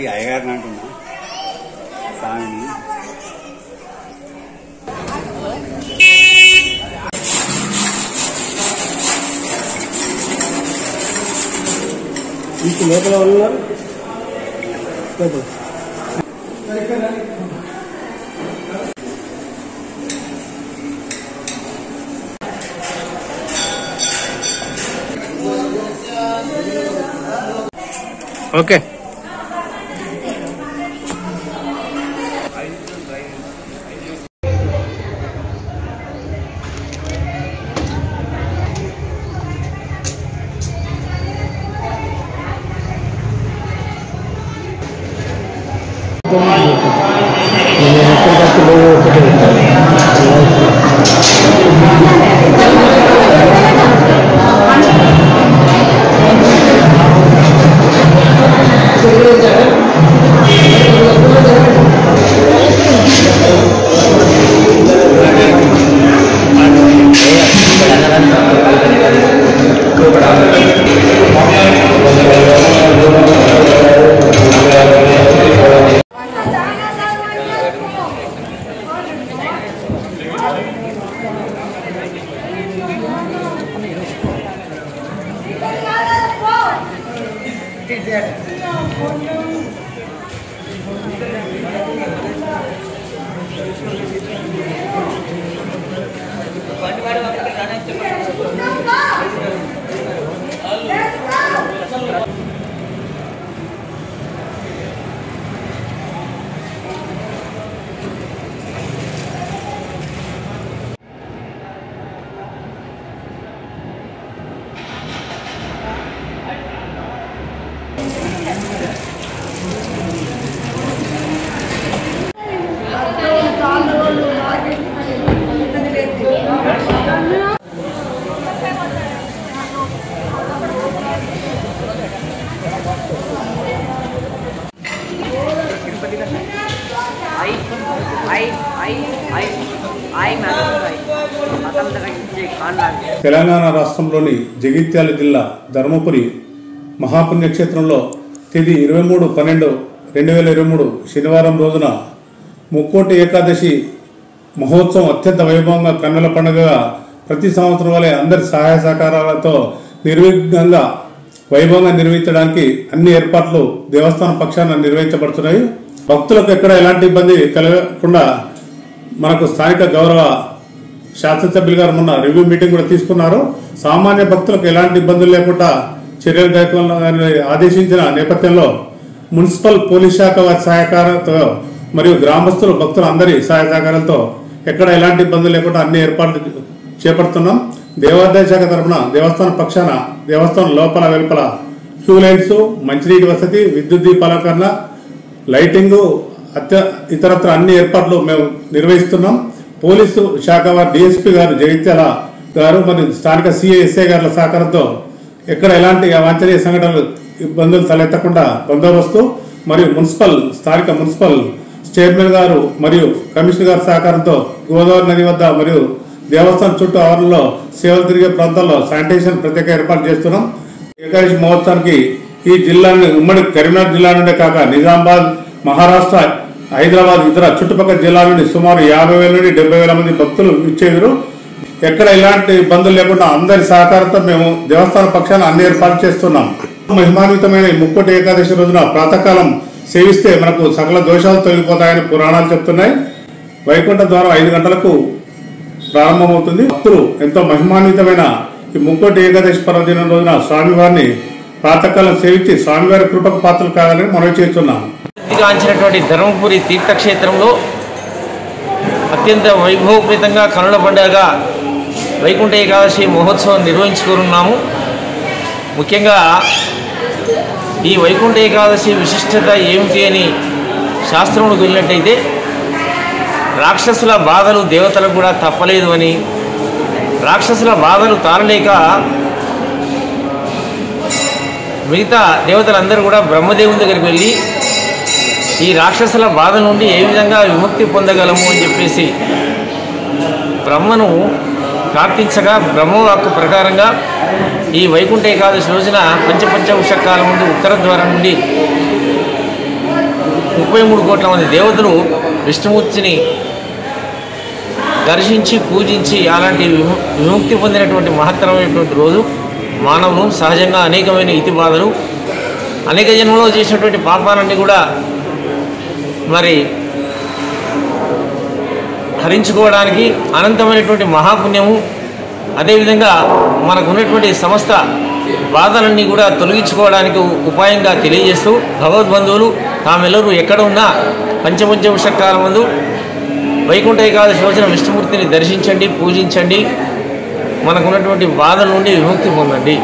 అయ్యగారిని అంటున్నా స్వామిని లోపల ఉన్నారు ఓకే తెలంగాణ రాష్ట్రంలోని జగిత్యాల జిల్లా ధర్మపురి మహాపుణ్యక్షేత్రంలో తేదీ 23/12/2023 శనివారం రోజున ముక్కోటి ఏకాదశి మహోత్సవం అత్యంత వైభవంగా కన్నుల పండుగగా ప్రతి సంవత్సరం వలె అందరి సహాయ సహకారాలతో నిర్విఘ్నంగా వైభవంగా నిర్వహించడానికి అన్ని ఏర్పాట్లు దేవస్థానం పక్షాన నిర్వహించబడుతున్నాయి. భక్తులకు ఎక్కడ ఎలాంటి ఇబ్బంది కలగకుండా మనకు స్థానిక గౌరవ శాసనసభ్యులు గారు మొన్న రివ్యూ మీటింగ్ కూడా తీసుకున్నారు. సామాన్య భక్తులకు ఎలాంటి ఇబ్బందులు లేకుండా చర్యలు తీసుకోవాలని ఆదేశించిన నేపథ్యంలో మున్సిపల్ పోలీస్ శాఖ వారి సహకారంతో మరియు గ్రామస్తులు భక్తులు అందరి సహాయ సహకారాలతో ఎక్కడ ఎలాంటి ఇబ్బందులు లేకుండా అన్ని ఏర్పాట్లు చేపడుతున్నాం. దేవాదాయ శాఖ తరఫున దేవస్థానం పక్షాన దేవస్థానం లోపల వెలుపల క్యూ లైన్స్, మంచినీటి వసతి, విద్యుత్ దీపాలంకరణ, లైటింగు ఇతరత్ర అన్ని ఏర్పాట్లు మేము నిర్వహిస్తున్నాం. పోలీసు శాఖ వారి డిఎస్పీ గారు జగిత్యాల గారు మరియు స్థానిక సిఐఎస్ఐ గారుల సహకారంతో ఎక్కడ ఎలాంటి అవాంఛనీయ సంఘటనలు ఇబ్బందులు తలెత్తకుండా బందోబస్తు మరియు స్థానిక మున్సిపల్ చైర్మన్ గారు మరియు కమిషనర్ గారి సహకారంతో గోదావరి నది వద్ద మరియు దేవస్థానం చుట్టూ ఆవరణలో సేవలు తిరిగే ప్రాంతాల్లో శానిటేషన్ ప్రత్యేక ఏర్పాటు చేస్తున్నాం. ఏకాదశి మహోత్సవానికి ఈ జిల్లాని ఉమ్మడి కరీంనగర్ జిల్లా నుండే కాక నిజామాబాద్, మహారాష్ట్ర, హైదరాబాద్ ఇతర చుట్టుపక్కల జిల్లాల నుండి సుమారు 50,000 నుండి 70,000 మంది భక్తులు ఇచ్చేందుకు ఎక్కడ ఎలాంటి ఇబ్బందులు లేకుండా అందరి సహకారంతో మేము దేవస్థాన పక్షాన అన్ని ఏర్పాటు చేస్తున్నాం. మహిమాన్వితమైన ముక్కోటి ఏకాదశి రోజున ప్రాతకాలం సేవిస్తే మనకు సకల దోషాలు తొలగిపోతాయని పురాణాలు చెప్తున్నాయి. వైకుంఠ ద్వారం 5 గంటలకు ప్రారంభమవుతుంది. భక్తులు ఎంతో మహిమాన్వితమైన ఈ ముక్కోటి ఏకాదశి పర్వదినం రోజున స్వామివారిని ప్రాతకాలం సేవించి స్వామివారి కృపకు పాత్రలు కావాలని మనవి చేస్తున్నాం. గాంచినటువంటి ధర్మపురి తీర్థక్షేత్రంలో అత్యంత వైభవపేతంగా కన్నుల పండుగగా వైకుంఠ ఏకాదశి మహోత్సవం నిర్వహించుకున్నాము. ముఖ్యంగా ఈ వైకుంఠ ఏకాదశి విశిష్టత ఏమిటి అని శాస్త్రములకు వెళ్ళినట్టయితే రాక్షసుల బాధలు దేవతలకు కూడా తప్పలేదు అని, రాక్షసుల బాధలు తాళలేక మిగతా దేవతలందరూ కూడా బ్రహ్మదేవుని దగ్గరికి వెళ్ళి ఈ రాక్షసుల బాధ నుండి ఏ విధంగా విముక్తి పొందగలము అని చెప్పేసి బ్రహ్మను ప్రార్థించగా బ్రహ్మవాక్కు ప్రకారంగా ఈ వైకుంఠ ఏకాదశి రోజున పంచపంచవృషకాల ముందు ఉత్తర ద్వారం నుండి 33 కోట్ల మంది దేవతలు విష్ణుమూర్తిని దర్శించి పూజించి అలాంటి విముక్తి పొందినటువంటి మహత్తరమైనటువంటి రోజు. మానవులు సహజంగా అనేకమైన ఇతి బాధలు అనేక జన్మలో చేసినటువంటి పాపాలన్నీ కూడా మరి హరించుకోవడానికి అనంతమైనటువంటి మహాపుణ్యము, అదేవిధంగా మనకు ఉన్నటువంటి సమస్త బాధలన్నీ కూడా తొలగించుకోవడానికి ఉపాయంగా తెలియజేస్తూ భగవద్బంధువులు తామెల్లరూ ఎక్కడ ఉన్నా పంచపంచవృషకాల ముందు వైకుంఠ ఏకాదశి రోజున విష్ణుమూర్తిని దర్శించండి, పూజించండి, మనకున్నటువంటి బాధల నుండి విముక్తి పొందండి.